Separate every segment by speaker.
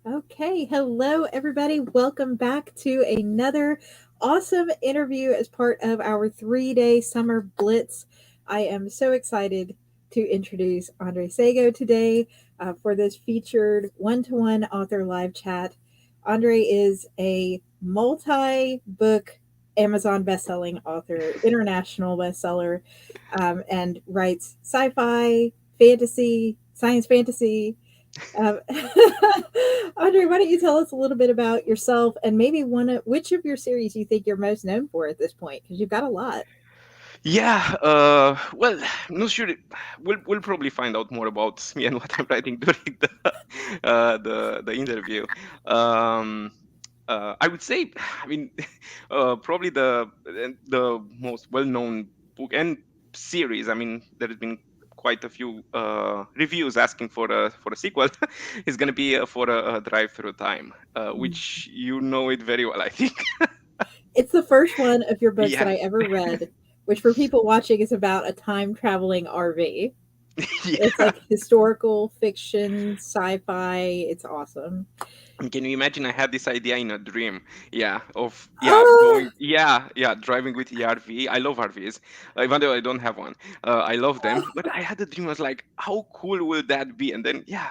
Speaker 1: Okay, hello everybody. Welcome back to another awesome interview as part of our 3-day summer blitz. I am so excited to introduce Andrei Saygo today for this featured one-to-one author live chat. Andrei is a multi-book Amazon best-selling author, international bestseller, and writes sci-fi, fantasy, science fantasy, um, Audrey, why don't you tell us a little bit about yourself and maybe which of your series you think you're most known for at this point? Because you've got a lot.
Speaker 2: Yeah, well, not sure. We'll probably find out more about me and what I'm writing during the interview. Um, I would say, I mean, probably the most well-known book and series. I mean, there has been quite a few reviews asking for a sequel. Is going to be for a Drive Through Time, which you know it very well, I think.
Speaker 1: It's the first one of your books that
Speaker 2: Yeah,
Speaker 1: I ever read, which for people watching is about a time traveling RV. It's
Speaker 2: yeah.
Speaker 1: like historical fiction, sci-fi. It's awesome.
Speaker 2: Can you imagine? I had this idea in a dream. Yeah, of
Speaker 1: Oh,
Speaker 2: going. Yeah, driving with the RV. I love RVs, even though I don't have one. I love them. But I had a dream. I was like, how cool will that be? And then yeah,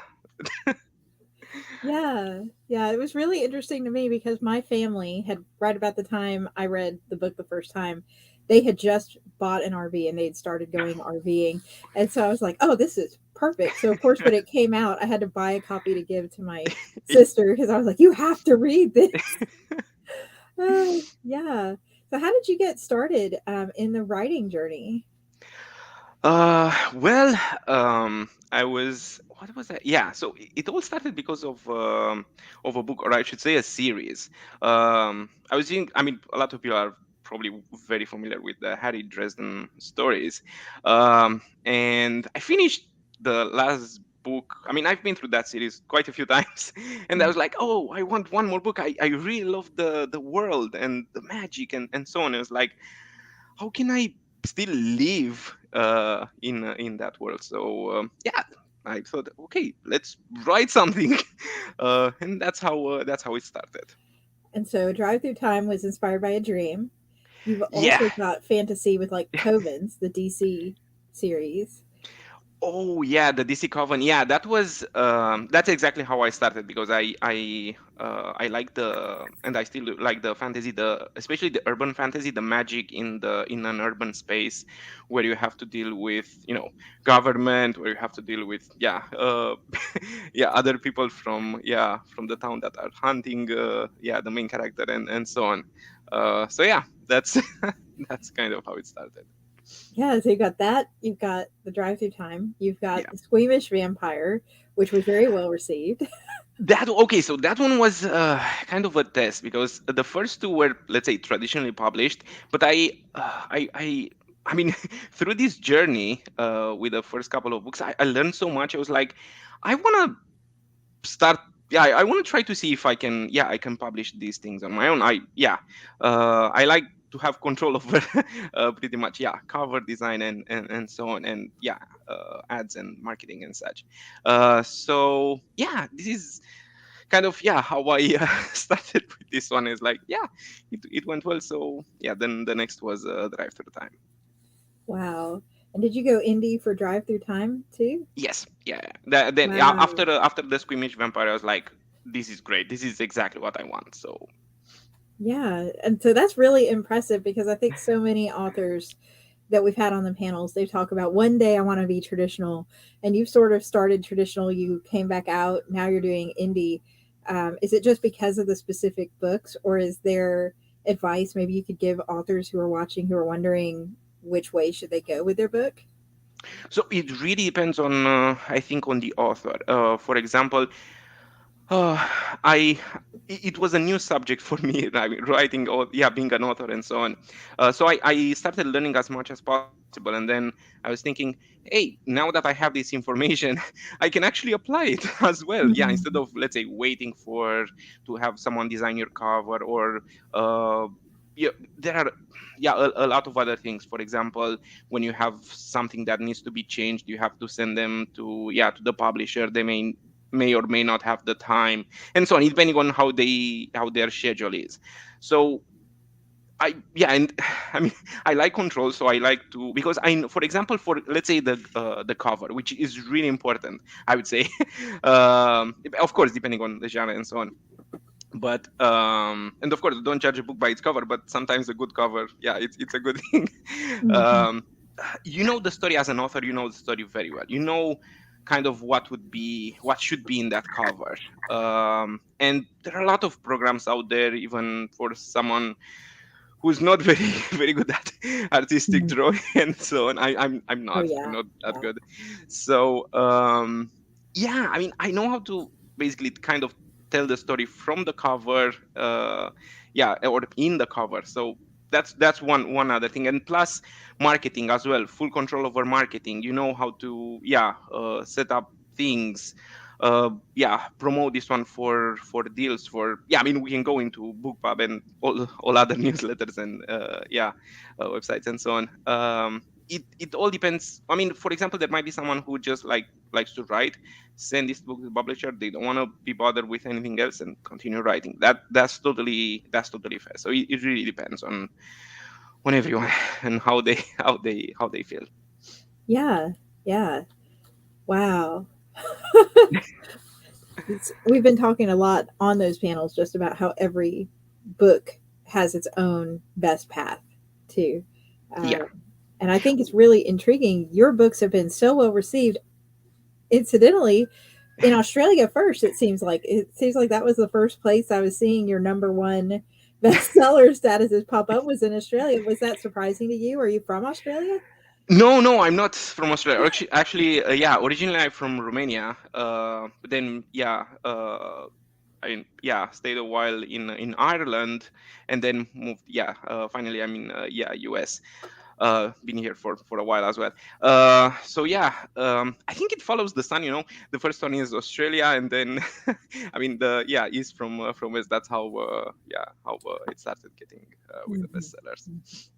Speaker 1: yeah. Yeah. It was really interesting to me because my family had, right about the time I read the book the first time, they had just bought an RV and they'd started going RVing. And so I was like, oh, this is perfect. So, of course, when it came out, I had to buy a copy to give to my sister because I was like, you have to read this. Yeah. So, how did you get started in the writing journey?
Speaker 2: Well, I was what was that? Yeah, so it all started because of a book, or I should say, a series. I was doing. I mean, a lot of people are probably very familiar with the Harry Dresden stories, and I finished the last book. I mean, I've been through that series quite a few times, and I was like, oh, I want one more book. I really love the world and the magic and so on. It was like, how can I still live in that world? So yeah, I thought, okay, let's write something, and that's how it started.
Speaker 1: And so, Drive Through Time was inspired by a dream. You've
Speaker 2: Yeah.
Speaker 1: also got fantasy with like Covens, the DC series.
Speaker 2: Oh yeah, the DC Coven. Yeah, that's exactly how I started because I like the and I still like the fantasy, the especially the urban fantasy, the magic in an urban space where you have to deal with government, where you have to deal with yeah, other people from the town that are hunting the main character and so on. So yeah, that's that's kind of how it started.
Speaker 1: Yeah, so you've got that. You've got the Drive Through Time. You've got
Speaker 2: Yeah.
Speaker 1: the Squeamish Vampire, which was very well received.
Speaker 2: That okay, so that one was kind of a test because the first two were, let's say, traditionally published, but I mean, through this journey with the first couple of books, I learned so much. I was like, I want to start. Yeah, I want to try to see if I can. Yeah, I can publish these things on my own. I like to have control over pretty much cover design and so on and ads and marketing and such. So yeah, this is kind of how I started with this one. Is like it went well. So yeah, then the next was Drive Through Time.
Speaker 1: Wow. And did you go indie for Drive Through Time too?
Speaker 2: Yes, yeah. Then
Speaker 1: Wow.
Speaker 2: after the Squeamish Vampire, I was like, this is great. This is exactly what I want. So
Speaker 1: Yeah. And so that's really impressive because I think so many authors that we've had on the panels, they talk about one day I want to be traditional. And you've sort of started traditional, you came back out, now you're doing indie. Is it just because of the specific books, or is there advice maybe you could give authors who are watching who are wondering which way should they go with their book?
Speaker 2: it really depends on I think on the author. For example, Uh, I it was a new subject for me. I mean, writing or being an author and so on. So I started learning as much as possible, and then I was thinking, hey, now that I have this information, I can actually apply it as well. Yeah, instead of,
Speaker 1: Mhm.
Speaker 2: let's say, waiting for to have someone design your cover or uh, yeah, there are a lot of other things. For example, when you have something that needs to be changed, you have to send them to the publisher. They may may or may not have the time, and so on, depending on how their schedule is. So and I mean, I like control, so I like to, because for example, for let's say the cover, which is really important, I would say, of course, depending on the genre and so on. But and of course, don't judge a book by its cover, but sometimes a good cover, yeah, it's a good thing.
Speaker 1: Mhm.
Speaker 2: um, you know the story as an author, you know the story very well. You know kind of what should be in that cover. And there are a lot of programs out there, even for someone who's not very very good at artistic
Speaker 1: Mhm.
Speaker 2: drawing and so on. I'm
Speaker 1: Oh
Speaker 2: I'm
Speaker 1: yeah,
Speaker 2: not that
Speaker 1: yeah,
Speaker 2: good. So yeah, I mean, I know how to basically kind of tell the story from the cover, or in the cover. So that's one other thing. And plus marketing as well, full control over marketing. You know how to set up things, promote this one for deals. For I mean, we can go into BookPub and all other newsletters and websites and so on. It all depends. I mean, for example, there might be someone who just likes to write, send this book to the publisher. They don't want to be bothered with anything else and continue writing. That's totally fair. So it really depends on everyone and how they feel.
Speaker 1: yeah, yeah. Wow. We've been talking a lot on those panels just about how every book has its own best path too.
Speaker 2: Yeah.
Speaker 1: Um, and I think it's really intriguing. Your books have been so well received. Incidentally, in Australia first, it seems like that was the first place I was seeing your number one bestseller statuses pop up was in Australia. Was that surprising to you? Are you from Australia?
Speaker 2: No, no, I'm not from Australia. Originally I'm from Romania. But then stayed a while in Ireland, and then moved. Finally I'm in US. Been here for a while as well. I think it follows the sun. The first one is Australia, and then I mean east from west. That's how it started getting with the
Speaker 1: Mhm.
Speaker 2: bestsellers.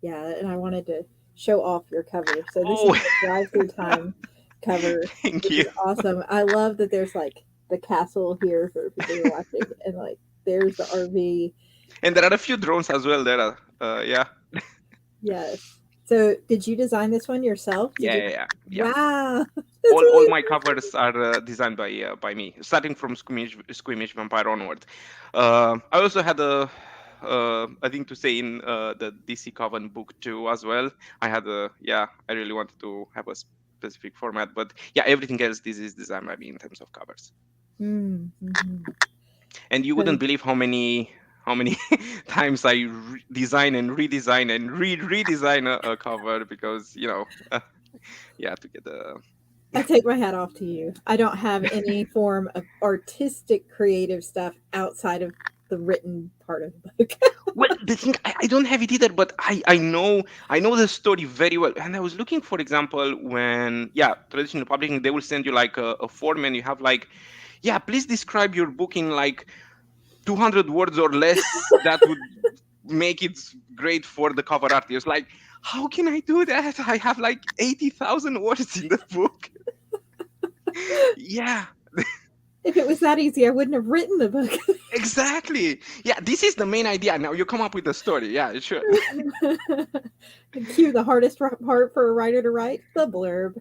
Speaker 1: Yeah, and I wanted to show off your cover. So this is
Speaker 2: Oh,
Speaker 1: the Drive Through Time cover,
Speaker 2: thank
Speaker 1: which
Speaker 2: you.
Speaker 1: is awesome. I love that there's like the castle here for people who are watching, and like there's the RV.
Speaker 2: And there are a few drones as well there. Yeah.
Speaker 1: Yes. So did you design this one yourself? Did
Speaker 2: Yeah,
Speaker 1: you?
Speaker 2: yeah, yeah, yeah.
Speaker 1: Wow, that's
Speaker 2: All
Speaker 1: really
Speaker 2: my
Speaker 1: cool.
Speaker 2: covers are designed by me, starting from Squeamish Vampire onward. I also had a thing to say in the DC Coven book too as well. I really wanted to have a specific format, but yeah, everything else this is designed by me in terms of covers.
Speaker 1: Mm-hmm.
Speaker 2: And you wouldn't believe how many times I design and redesign and redesign a cover, because to get the
Speaker 1: I take my hat off to you. I don't have any form of artistic creative stuff outside of the written part of the book.
Speaker 2: well, the thing, I don't have it either, but I know the story very well. And I was looking, for example, when traditional publishing, they will send you like a form, and you have like, please describe your book in like 200 words or less. That would make it great for the cover art. It's like, how can I do that? I have like 80,000 words in the book. Yeah,
Speaker 1: If it was that easy, I wouldn't have written the book.
Speaker 2: exactly. Yeah, this is the main idea. Now you come up with the story. Yeah, it should.
Speaker 1: Cue the hardest part for a writer to write, the blurb.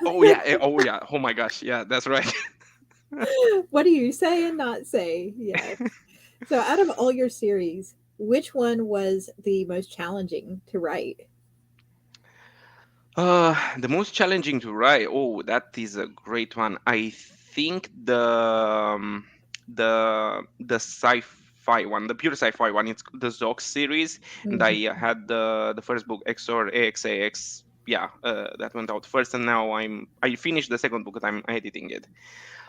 Speaker 2: Oh yeah. Oh yeah. Oh my gosh. Yeah, that's right.
Speaker 1: What do you say and not say? Yes. So, out of all your series, which one was the most challenging to write?
Speaker 2: The most challenging to write. Oh, that is a great one. I think the sci-fi one, the pure sci-fi one. It's the Zox series, and
Speaker 1: Mhm.
Speaker 2: I had the first book XOR AXAX. Yeah, that went out first, and now I finished the second book, but I'm editing it.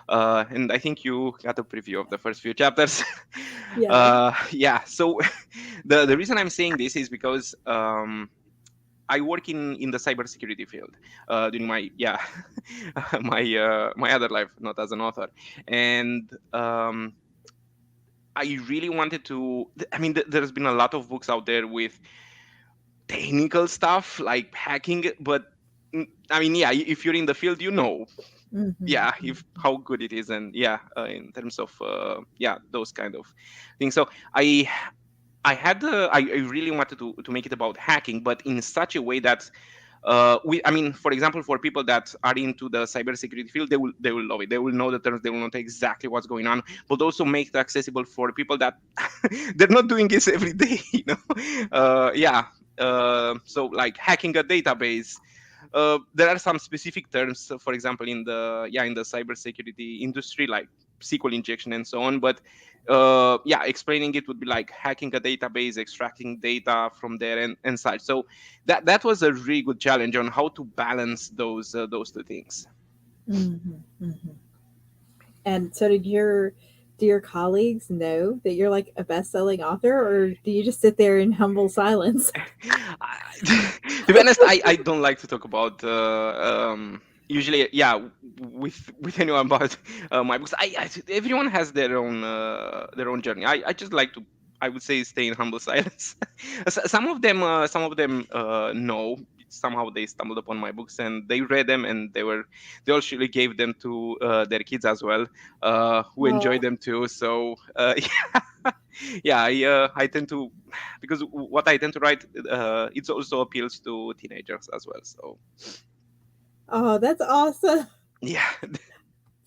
Speaker 2: And I think you got a preview of the first few chapters.
Speaker 1: Yeah.
Speaker 2: So the reason I'm saying this is because I work in the cybersecurity field during my my other life, not as an author, and I really wanted to. I mean, there's been a lot of books out there with technical stuff like hacking, but I mean, if you're in the field,
Speaker 1: Mm-hmm.
Speaker 2: yeah, if how good it is, and yeah, in terms of yeah, those kind of things. So I had I really wanted to make it about hacking, but in such a way that I mean, for example, for people that are into the cybersecurity field, they will love it. They will know the terms. They will know exactly what's going on. But also make it accessible for people that they're not doing this every day. You know, yeah. So like hacking a database, there are some specific terms, for example, in the yeah in the cybersecurity industry, like SQL injection and so on. But yeah, explaining it would be like hacking a database, extracting data from there, and such. So that was a really good challenge on how to balance those two things.
Speaker 1: Mm-hmm. Mm-hmm. And so did your do your colleagues know that you're like a best-selling author, or do you just sit there in humble silence?
Speaker 2: To be honest, I don't like to talk about usually yeah with anyone about my books. Everyone has their own journey. I just like to, I would say, stay in humble silence. Some of them know, somehow they stumbled upon my books and they read them, and they actually gave them to their kids as well, who enjoy
Speaker 1: Oh,
Speaker 2: them too. So yeah, I tend to, because what I tend to write, it also appeals to teenagers as well. So
Speaker 1: oh, that's awesome.
Speaker 2: yeah.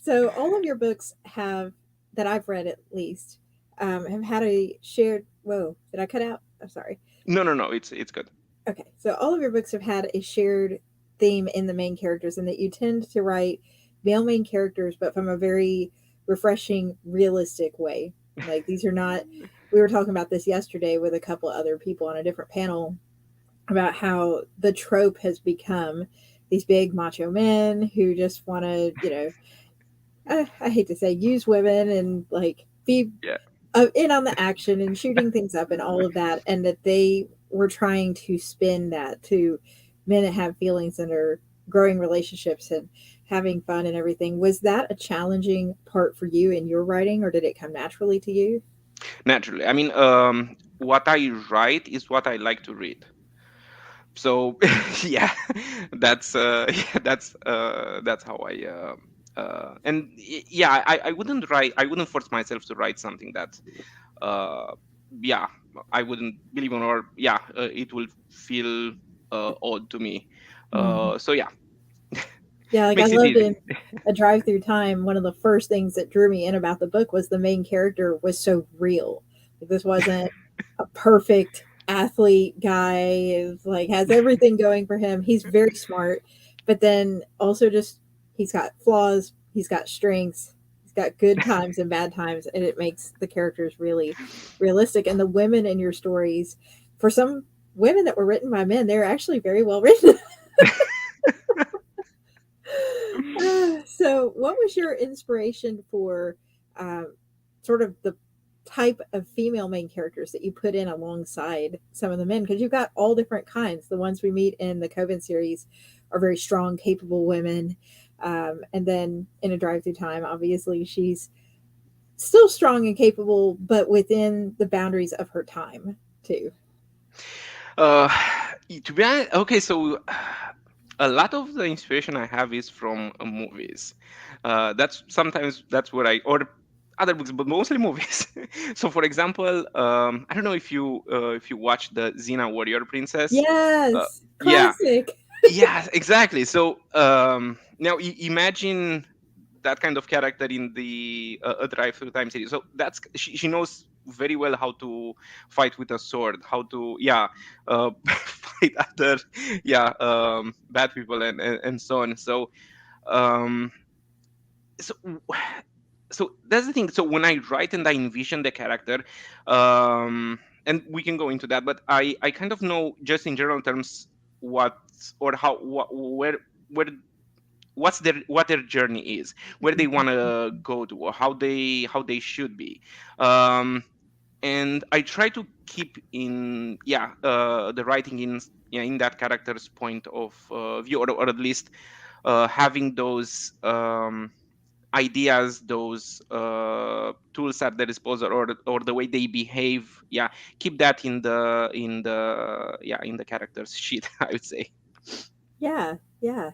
Speaker 1: So all of your books have that I've read at least have had a shared. Whoa, did I cut out? I'm sorry.
Speaker 2: No, no, no. It's good.
Speaker 1: Okay, so all of your books have had a shared theme in the main characters, and that you tend to write male main characters, but from a very refreshing, realistic way. Like these are not. We were talking about this yesterday with a couple of other people on a different panel about how the trope has become these big macho men who just want to, I hate to say, use women and like be
Speaker 2: Yeah.
Speaker 1: in on the action and shooting things up and all of that, and that they were trying to spin that to men that have feelings and are growing relationships and having fun and everything. Was that a challenging part for you in your writing, or did it come naturally to you?
Speaker 2: Naturally, I mean, what I write is what I like to read. So yeah, that's yeah, that's how I and yeah, I wouldn't write, I wouldn't force myself to write something that uh yeah, I wouldn't believe in, or yeah, it will feel odd to me.
Speaker 1: Mm-hmm.
Speaker 2: So yeah,
Speaker 1: Yeah, like I
Speaker 2: makes it
Speaker 1: loved
Speaker 2: easy.
Speaker 1: in A Drive Through Time, one of the first things that drew me in about the book was the main character was so real. Like this wasn't a perfect athlete guy, is like has everything going for him. He's very smart, but then also just he's got flaws, he's got strengths, he's got good times and bad times, and it makes the characters really realistic. And the women in your stories, for some women that were written by men, they're actually very well written. So, what was your inspiration for sort of the type of female main characters that you put in alongside some of the men? Because you've got all different kinds. The ones we meet in the Coven series are very strong, capable women. And then in A Drive Through Time, obviously, she's still strong and capable, but within the boundaries of her time, too.
Speaker 2: uh to be honest, okay, so a lot of the inspiration I have is from movies. That's sometimes that's what I, or other books, but mostly movies. So, for example, I don't know if you watch the Xena Warrior Princess. Uh,
Speaker 1: Yes,
Speaker 2: yeah,
Speaker 1: classic.
Speaker 2: yeah, exactly. So now imagine that kind of character in the A Drive Through Time series. So that's, she knows very well how to fight with a sword, how to yeah fight other yeah bad people, and so on. So um so so that's the thing. So when I write and I envision the character, and we can go into that, but I kind of know just in general terms what, or how, where what their journey is, where they want to go to, or how they should be. um and I try to keep in yeah the writing in, yeah, in that character's point of view, or at least having those ideas, those tools at their disposal, or the way they behave, yeah, keep that in the character's sheet, I would say.
Speaker 1: Yeah, yeah.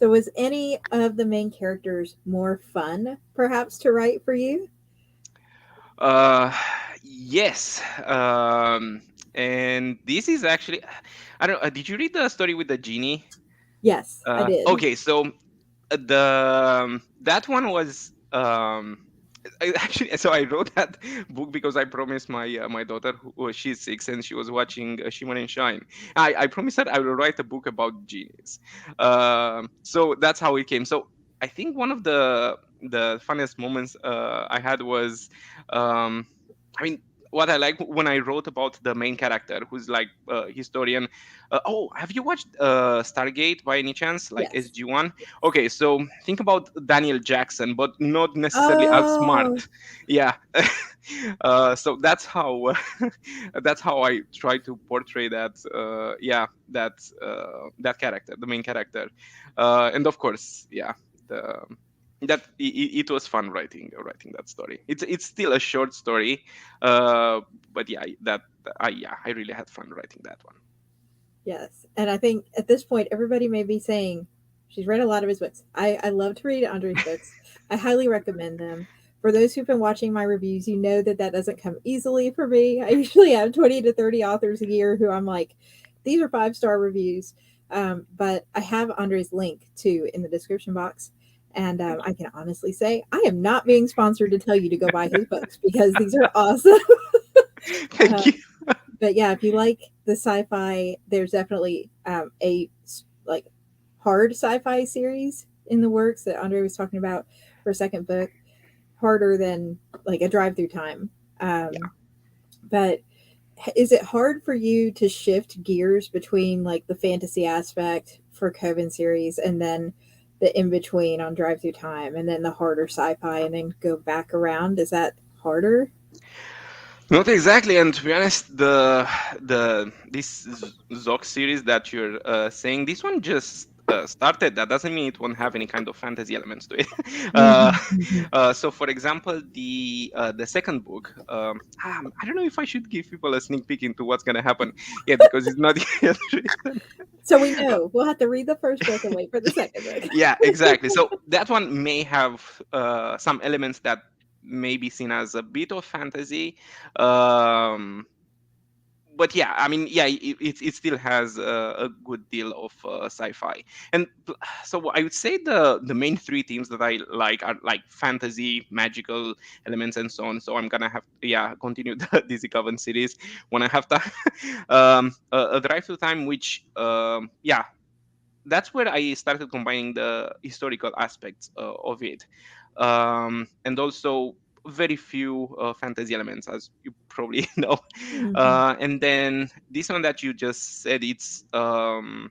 Speaker 1: So, was any of the main characters more fun, perhaps, to write for you?
Speaker 2: Uh, yes. And this is actually, I don't. Did you read the story with the genie?
Speaker 1: Yes, I did.
Speaker 2: Okay, so the that one was actually, so I wrote that book because I promised my daughter, who she's 6 and she was watching Shimmer and Shine. I promised her I will write a book about genies. So that's how it came. So I think one of the funniest moments I had was, um, I mean, what I like when I wrote about the main character, who's like historian. Oh, have you watched Stargate by any chance, like
Speaker 1: Yes.
Speaker 2: SG-1? Okay, so think about Daniel Jackson, but not necessarily as smart.
Speaker 1: Oh,
Speaker 2: Yeah. So that's how that's how I try to portray that. Yeah, that character, the main character, and of course, yeah, the it was fun writing that story. It's still a short story, but yeah, that I really had fun writing that one.
Speaker 1: yes. And I think at this point, everybody may be saying, she's read a lot of his books. I love to read Andre's books. I highly recommend them. For those who've been watching my reviews, you know that that doesn't come easily for me. I usually have 20 to 30 authors a year who I'm like, these are 5-star reviews. But I have Andre's link too in the description box. And I can honestly say I am not being sponsored to tell you to go buy his books because these are awesome.
Speaker 2: Thank you.
Speaker 1: But yeah, if you like the sci-fi, there's definitely like hard sci-fi series in the works that Andre was talking about for a second book, harder than like a drive through time. Um, but is it hard for you to shift gears between like the fantasy aspect for Coven series and then the in between on drive through time and then the harder sci-fi and then go back around? Is that harder?
Speaker 2: Not exactly, and to be honest, this Zoc series that you're saying, this one just started. That doesn't mean it won't have any kind of fantasy elements to it. uh,
Speaker 1: Mhm.
Speaker 2: so, for example, the second book, I don't know if I should give people a sneak peek into what's gonna happen yet because it's not yet written.
Speaker 1: So we know we'll have to read the first book and wait for the second book.
Speaker 2: Yeah, exactly. So that one may have some elements that may be seen as a bit of fantasy. Um, but yeah, I mean, yeah, it still has a good deal of sci-fi, and so I would say the main three themes that I like are like fantasy, magical elements, and so on. So I'm gonna have yeah continue the Dizzy Coven series when I have time. A Drive Through Time, which yeah, that's where I started combining the historical aspects of it, and also very few fantasy elements, as you probably know.
Speaker 1: Mhm.
Speaker 2: And then this one that you just said, it's the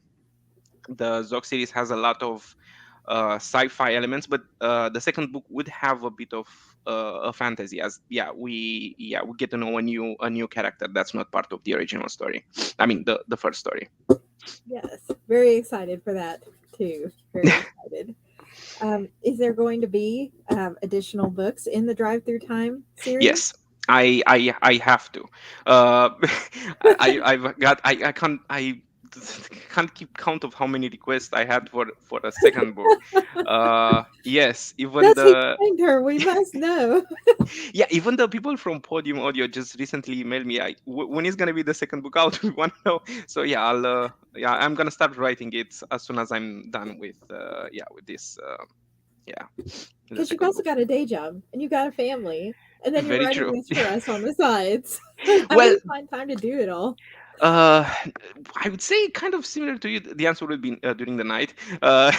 Speaker 2: Zoc series has a lot of sci-fi elements, but the second book would have a bit of a fantasy, as we get to know a new character that's not part of the original story. I mean the first story.
Speaker 1: Yes, very excited for that too. Very excited. Is there going to be additional books in the Drive Through Time series?
Speaker 2: Yes, I have to. Uh, I've got I can't I can't keep count of how many requests I had for a second book. Yes, even
Speaker 1: That's
Speaker 2: the
Speaker 1: behind her. We must know.
Speaker 2: yeah, even the people from Podium Audio just recently emailed me. When is gonna be the second book out? We want to know. So yeah, I'm gonna start writing it as soon as I'm done with with this yeah the
Speaker 1: Because you've
Speaker 2: second
Speaker 1: also
Speaker 2: book.
Speaker 1: got a day job and you've got a family, and then you're
Speaker 2: Very
Speaker 1: writing
Speaker 2: true.
Speaker 1: this for us on the sides. How do
Speaker 2: Well,
Speaker 1: you find time to do it all?
Speaker 2: Uh, I would say kind of similar to you. The answer would be during the night. Uh,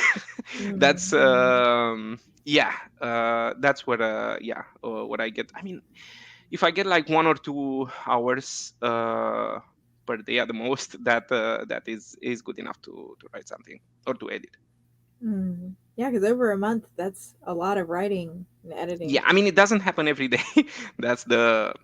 Speaker 2: that's
Speaker 1: Mm.
Speaker 2: yeah. That's what I get. I mean, if I get like 1 or 2 hours per day at the most, that is good enough to write something or to edit.
Speaker 1: Mm. Yeah, because over a month, that's a lot of writing and
Speaker 2: Yeah,
Speaker 1: editing.
Speaker 2: I mean, it doesn't happen every day. That's the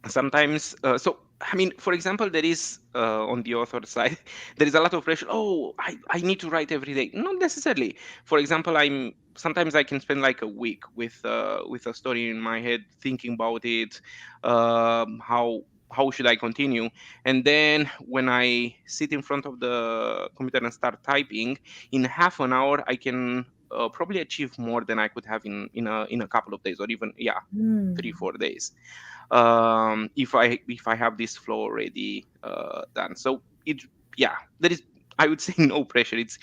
Speaker 2: sometimes so I mean, for example, there is on the author side there is a lot of pressure. Oh, I need to write every day. Not necessarily. For example, I'm sometimes I can spend like a week with a story in my head, thinking about it, how how should I continue? And then when I sit in front of the computer and start typing, in half an hour I can probably achieve more than I could have in a couple of days, or even, yeah, three,
Speaker 1: Mm,
Speaker 2: 4 days, if I have this flow already done. So it, yeah, there is, I would say, no pressure. It's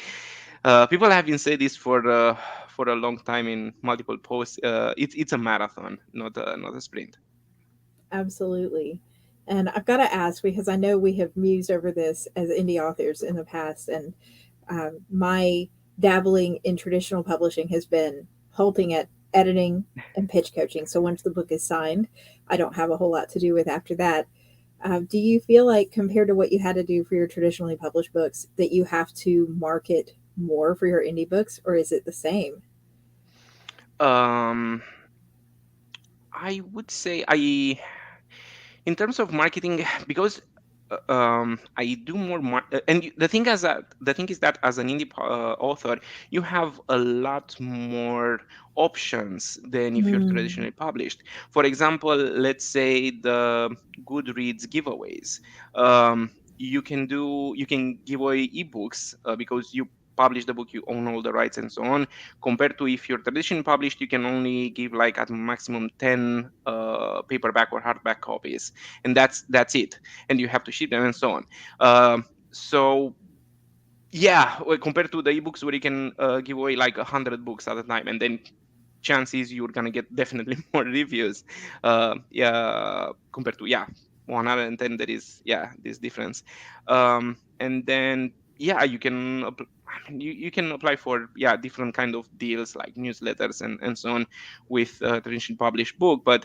Speaker 2: people have been saying this for a long time in multiple posts. It's a marathon, not a sprint.
Speaker 1: absolutely. And I've got to ask because I know we have mused over this as indie authors in the past, and my dabbling in traditional publishing has been halting at editing and pitch coaching. So once the book is signed, I don't have a whole lot to do with after that. Do you feel like, compared to what you had to do for your traditionally published books, that you have to market more for your indie books, or is it the same?
Speaker 2: Um, I would say in terms of marketing, because I do more the thing is that as an indie author, you have a lot more options than if you're
Speaker 1: Mm,
Speaker 2: traditionally published. For example, let's say the Goodreads giveaways. You can give away ebooks because you publish the book, you own all the rights and so on, compared to if you're traditionally published, you can only give like at maximum 10 paperback or hardback copies, and that's it, and you have to ship them and so on. So yeah, well, compared to the ebooks where you can give away like 100 books at a time, and then chances you're gonna get definitely more reviews. Yeah, compared to, yeah, 110, there is, yeah, this difference. And then, yeah, I mean, you can apply for, yeah, different kind of deals like newsletters and so on with traditionally published book, but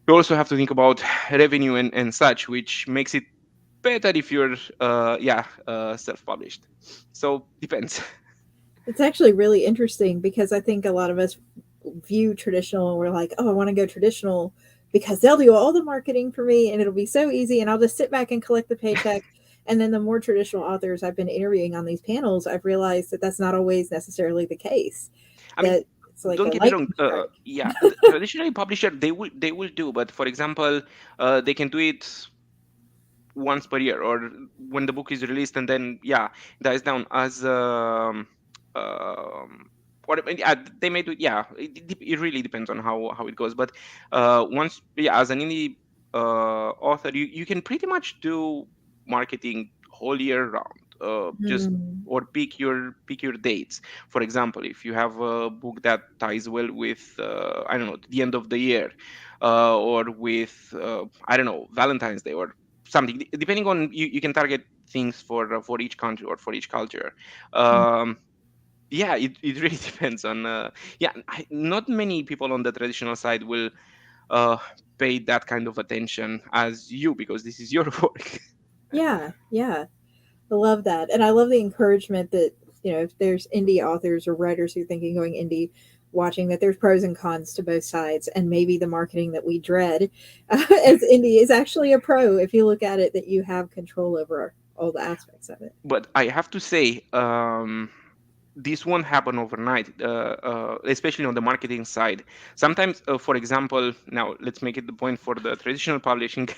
Speaker 2: you also have to think about revenue and such, which makes it better if you're self-published. So depends.
Speaker 1: it's actually really interesting because I think a lot of us view traditional and we're like, oh, I want to go traditional because they'll do all the marketing for me and it'll be so easy and I'll just sit back and collect the paycheck. And then the more traditional authors I've been interviewing on these panels, I've realized that that's not always necessarily the case.
Speaker 2: I mean,
Speaker 1: That it's like
Speaker 2: don't
Speaker 1: a
Speaker 2: get me wrong.
Speaker 1: lightning strike.
Speaker 2: Yeah, the traditionally publisher, they will do, but for example, they can do it once per year, or when the book is released and then, yeah, dies down as um or yeah, they may do, yeah, it really depends on how it goes. But once, yeah, as an indie author, you can pretty much do marketing whole year round, just
Speaker 1: Mm,
Speaker 2: or pick your dates. For example, if you have a book that ties well with, I don't know, the end of the year, or with, I don't know, Valentine's Day or something, depending on, you can target things for each country or for each culture.
Speaker 1: mm.
Speaker 2: um yeah, it really depends on, yeah, not many people on the traditional side will uh pay that kind of attention as you, because this is your work.
Speaker 1: Yeah, yeah. I love that. And I love the encouragement that, if there's indie authors or writers who think of going indie, watching that there's pros and cons to both sides. And maybe the marketing that we dread as indie is actually a pro if you look at it, that you have control over all the aspects of it.
Speaker 2: But I have to say, this won't happen overnight, especially on the marketing side. Sometimes, for example, now let's make it the point for the traditional publishing,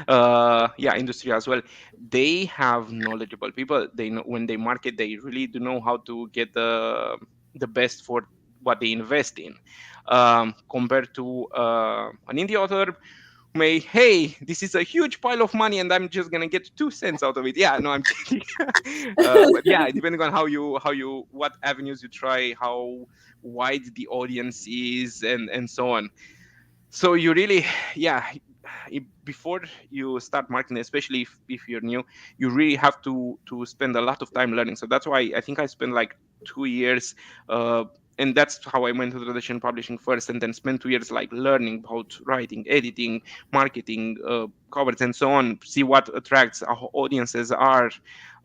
Speaker 2: yeah, industry as well. They have knowledgeable people. They know when they market, they really do know how to get the best for what they invest in, compared to an indie author may, hey, this is a huge pile of money and I'm just gonna get 2 cents out of it. Yeah, no, I'm kidding. But yeah, depending on what avenues you try, how wide the audience is, and so on. So you really, yeah, before you start marketing, especially if you're new, you really have to spend a lot of time learning. So that's why I think I spent like 2 years, uh, and that's how I went to traditional publishing first, and then spent 2 years like learning about writing, editing, marketing, covers, and so on. See what attracts our audiences are,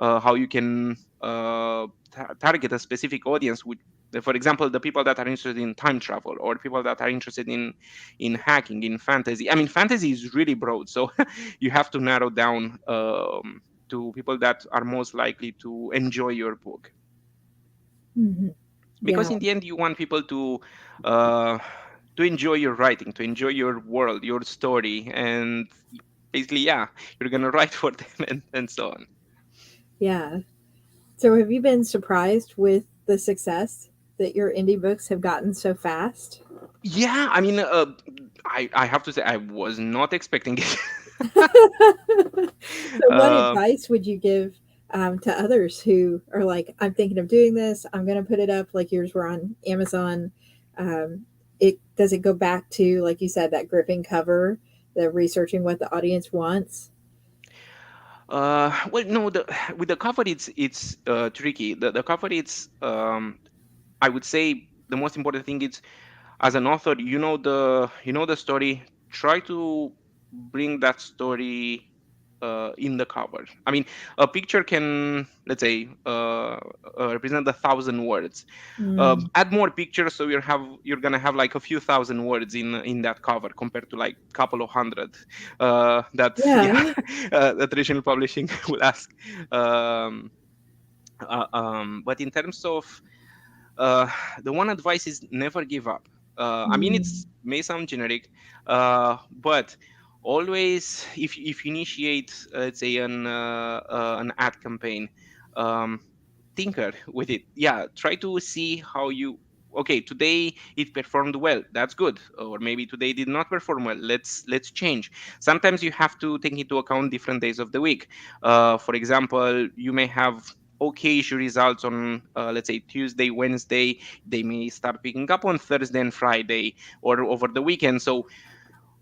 Speaker 2: how you can target a specific audience with, for example, the people that are interested in time travel, or people that are interested in hacking, in fantasy. I mean, fantasy is really broad, so you have to narrow down, to people that are most likely to enjoy your book,
Speaker 1: Mhm.
Speaker 2: because
Speaker 1: Yeah.
Speaker 2: in the end you want people uh, to enjoy your writing, to enjoy your world, your story, and basically, yeah, you're gonna write for them and so on.
Speaker 1: Yeah. So have you been surprised with the success that your indie books have gotten so fast?
Speaker 2: Yeah, I mean, I have to say I was not expecting it.
Speaker 1: So, what
Speaker 2: uh,
Speaker 1: advice would you give to others who are like, I'm thinking of doing this, I'm going to put it up like yours were on Amazon? Um, it does it go back to, like you said, that gripping cover, the researching what the audience wants?
Speaker 2: well, no, with the cover, it's tricky. The cover, it's I would say the most important thing is, as an author, the story. Try to bring that story in the cover. I mean, a picture can, let's say, represent 1,000 words.
Speaker 1: Mm.
Speaker 2: Add more pictures, so you're gonna have like a few thousand words in that cover compared to like couple of hundred that yeah
Speaker 1: Yeah.
Speaker 2: that traditional publishing will ask. Um, but in terms of uh, the one advice is never give up. I mean,
Speaker 1: Mm.
Speaker 2: it's may sound generic, but always if you initiate, let's say, an ad campaign, um, tinker with it. Yeah, try to see how you. Okay, today it performed well. That's good. Or maybe today did not perform well. Let's change. Sometimes you have to take into account different days of the week. For example, you may have okay results on, let's say, Tuesday, Wednesday. They may start picking up on Thursday and Friday or over the weekend. So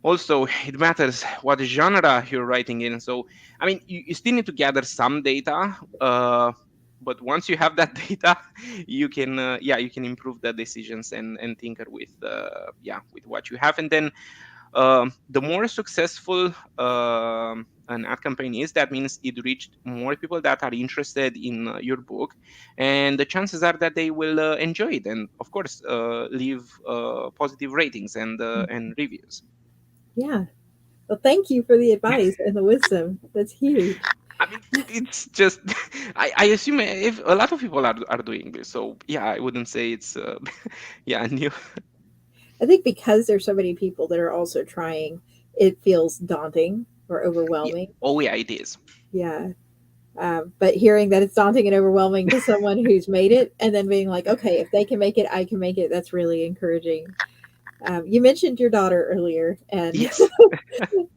Speaker 2: also it matters what genre you're writing in. So I mean, you still need to gather some data, but once you have that data, you can you can improve the decisions and tinker with with what you have. And then the more successful an ad campaign is, that means it reached more people that are interested in your book, and the chances are that they will enjoy it, and of course leave positive ratings and reviews.
Speaker 1: Yeah. Well, thank you for the advice and the wisdom. That's huge.
Speaker 2: I mean, it's just I assume if a lot of people are doing this, so yeah, I wouldn't say it's yeah, new.
Speaker 1: I think because there's so many people that are also trying, it feels daunting or
Speaker 2: Yeah.
Speaker 1: overwhelming.
Speaker 2: Oh yeah, it is.
Speaker 1: Yeah. But hearing that it's daunting and overwhelming to someone who's made it and then being like, okay, if they can make it, I can make it, that's really encouraging. You mentioned your daughter earlier and
Speaker 2: Yes.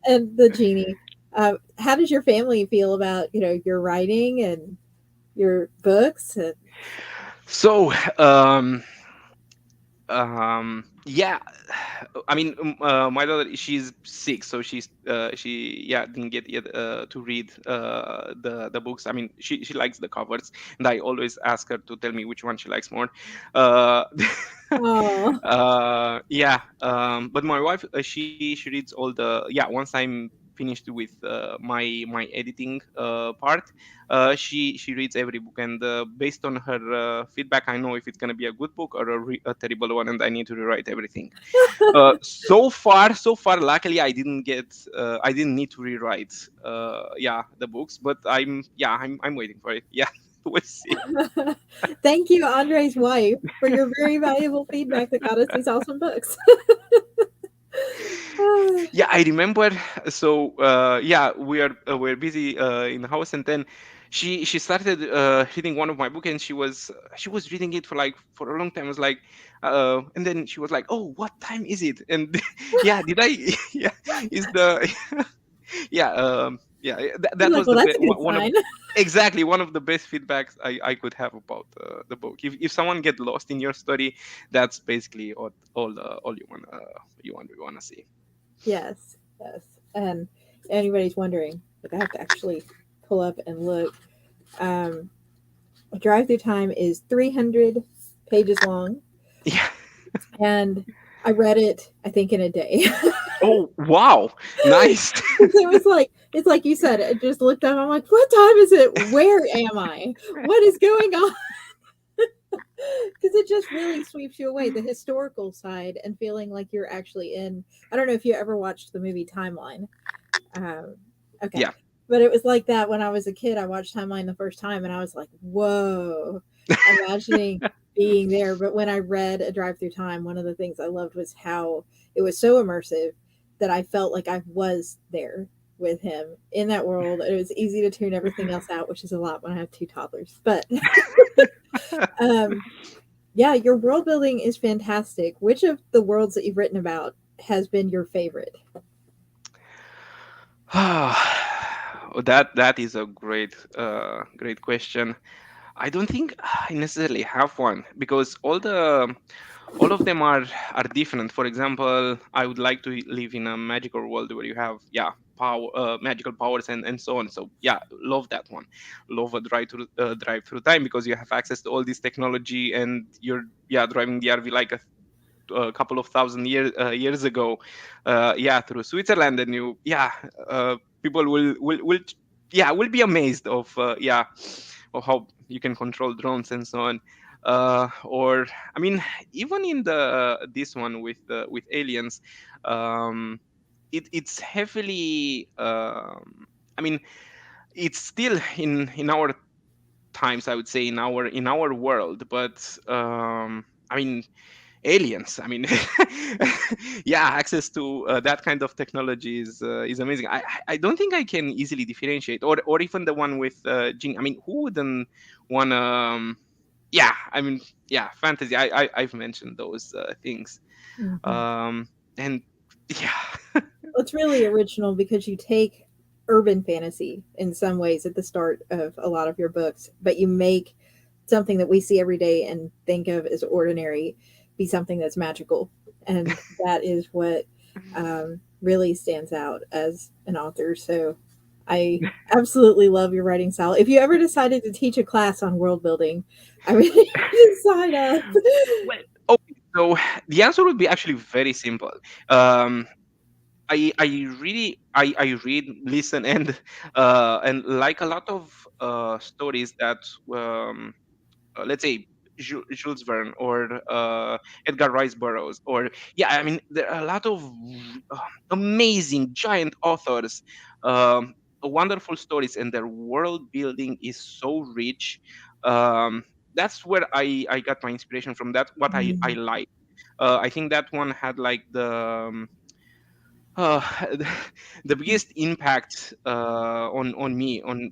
Speaker 1: and the genie. How does your family feel about, your writing and your books? And,
Speaker 2: So yeah, I mean, my daughter, she's 6, so she didn't get yet to read the books. I mean, she likes the covers, and I always ask her to tell me which one she likes more. uh
Speaker 1: oh,
Speaker 2: but my wife, she reads all the, once I'm finished with my editing part, she reads every book, and based on her feedback, I know if it's going to be a good book or a terrible one, and I need to rewrite everything. So far, luckily, I didn't need to rewrite the books, but I'm waiting for it. Yeah, we'll see.
Speaker 1: thank you, Andre's wife, for your very valuable feedback that got us these awesome books.
Speaker 2: Yeah, I remember. So we're busy in the house, and then she started reading one of my book, and she was reading it for a long time. I was like, and then she was like, "Oh, what time is it?" And yeah, did I? Yeah, is the that
Speaker 1: You're like,
Speaker 2: was
Speaker 1: well,
Speaker 2: the
Speaker 1: that's a good
Speaker 2: one of
Speaker 1: sign.
Speaker 2: exactly one of the best feedbacks I could have about the book. If someone get lost in your story, that's basically all you wanna see.
Speaker 1: Yes, yes. And anybody's wondering, like, I have to actually pull up and look. Um, Drive through time is 300 pages long,
Speaker 2: Yeah.
Speaker 1: and I read it, I think, in a day.
Speaker 2: Oh, wow. Nice.
Speaker 1: It was like, it's like you said, I just looked up. I'm like, what time is it? Where am I? What is going on? Because it just really sweeps you away, the historical side and feeling like you're actually in. I don't know if you ever watched the movie Timeline. Um, okay.
Speaker 2: Yeah.
Speaker 1: But it was like that when I was a kid. I watched Timeline the first time and I was like, whoa, imagining being there. But when I read A Drive Through Time, one of the things I loved was how it was so immersive that I felt like I was there with him in that world. It was easy to tune everything else out, which is a lot when I have two toddlers. But um, yeah, your world building is fantastic. Which of the worlds that you've written about has been your favorite?
Speaker 2: That is a great question. I don't think I necessarily have one because all of them are different. For example, I would like to live in a magical world where you have power, magical powers and so on. So yeah, love that one. Love a drive through time because you have access to all this technology and you're driving the RV like a couple of thousand years ago, through Switzerland, and people will be amazed of how you can control drones and so on. Or I mean, even in the this one with aliens, um, it's heavily. I mean, it's still in our times, I would say, in our world, but I mean, aliens, I mean, access to that kind of technology is amazing. I don't think I can easily differentiate, or even the one with Jing. I mean, who wouldn't want I mean, fantasy. I've mentioned those things.
Speaker 1: Mhm.
Speaker 2: um and yeah.
Speaker 1: Well, it's really original because you take urban fantasy in some ways at the start of a lot of your books, but you make something that we see every day and think of as ordinary be something that's magical. And that is what really stands out as an author. So I absolutely love your writing style. If you ever decided to teach a class on world building, I mean, you sign up.
Speaker 2: Well, okay, so the answer would be actually very simple. um I really I read, listen, and like a lot of stories that let's say Jules Verne or Edgar Rice Burroughs, or I mean, there are a lot of uh, amazing giant authors, wonderful stories, and their world building is so rich. Um, that's where I got my inspiration from. That's what I
Speaker 1: Mhm.
Speaker 2: like. I think that one had like uh, the biggest impact on me, on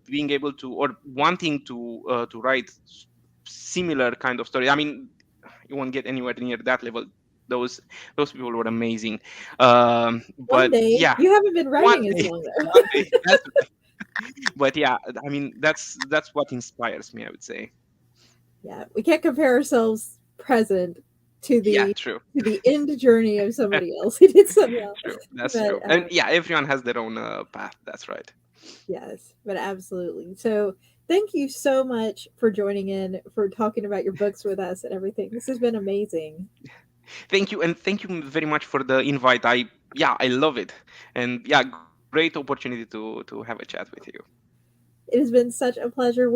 Speaker 2: being able to, or wanting to write similar kind of story. I mean, you won't get anywhere near that level. those those people were amazing.
Speaker 1: One
Speaker 2: But
Speaker 1: day,
Speaker 2: yeah,
Speaker 1: you haven't been
Speaker 2: one
Speaker 1: writing as
Speaker 2: day,
Speaker 1: long though.
Speaker 2: one day, that's right. But yeah, I mean, that's what inspires me, I would say.
Speaker 1: Yeah, we can't compare ourselves present
Speaker 2: Yeah,
Speaker 1: to
Speaker 2: true.
Speaker 1: the end journey of somebody else who did so well.
Speaker 2: True, that's
Speaker 1: But
Speaker 2: true. And yeah, everyone has their own path, that's right.
Speaker 1: yes, but absolutely. So thank you so much for joining in, for talking about your books with us and everything. This has been amazing.
Speaker 2: Thank you, and thank you very much for the invite. I love it, and great opportunity to have a chat with you.
Speaker 1: It has been such a pleasure.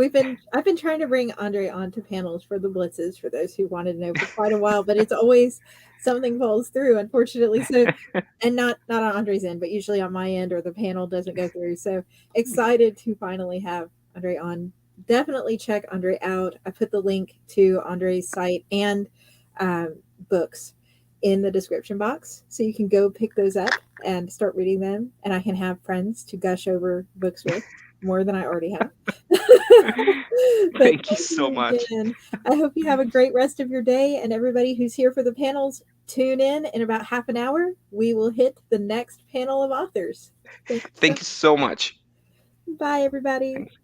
Speaker 1: I've been trying to bring Andre on to panels for the blitzes for those who wanted to know for quite a while, but it's always something falls through, unfortunately. So, and not on Andre's end, but usually on my end, or the panel doesn't go through. So excited to finally have Andre on. Definitely check Andre out. I put the link to Andre's site and um, books in the description box, so you can go pick those up and start reading them. And I can have friends to gush over books with more than I already have. But
Speaker 2: Thank you
Speaker 1: thank
Speaker 2: so
Speaker 1: you
Speaker 2: much.
Speaker 1: again. I hope you have a great rest of your day. And everybody who's here for the panels, tune in about half an hour. We will hit the next panel of authors. Thank you so
Speaker 2: Thank you so much.
Speaker 1: much. Bye, everybody.
Speaker 2: Thanks.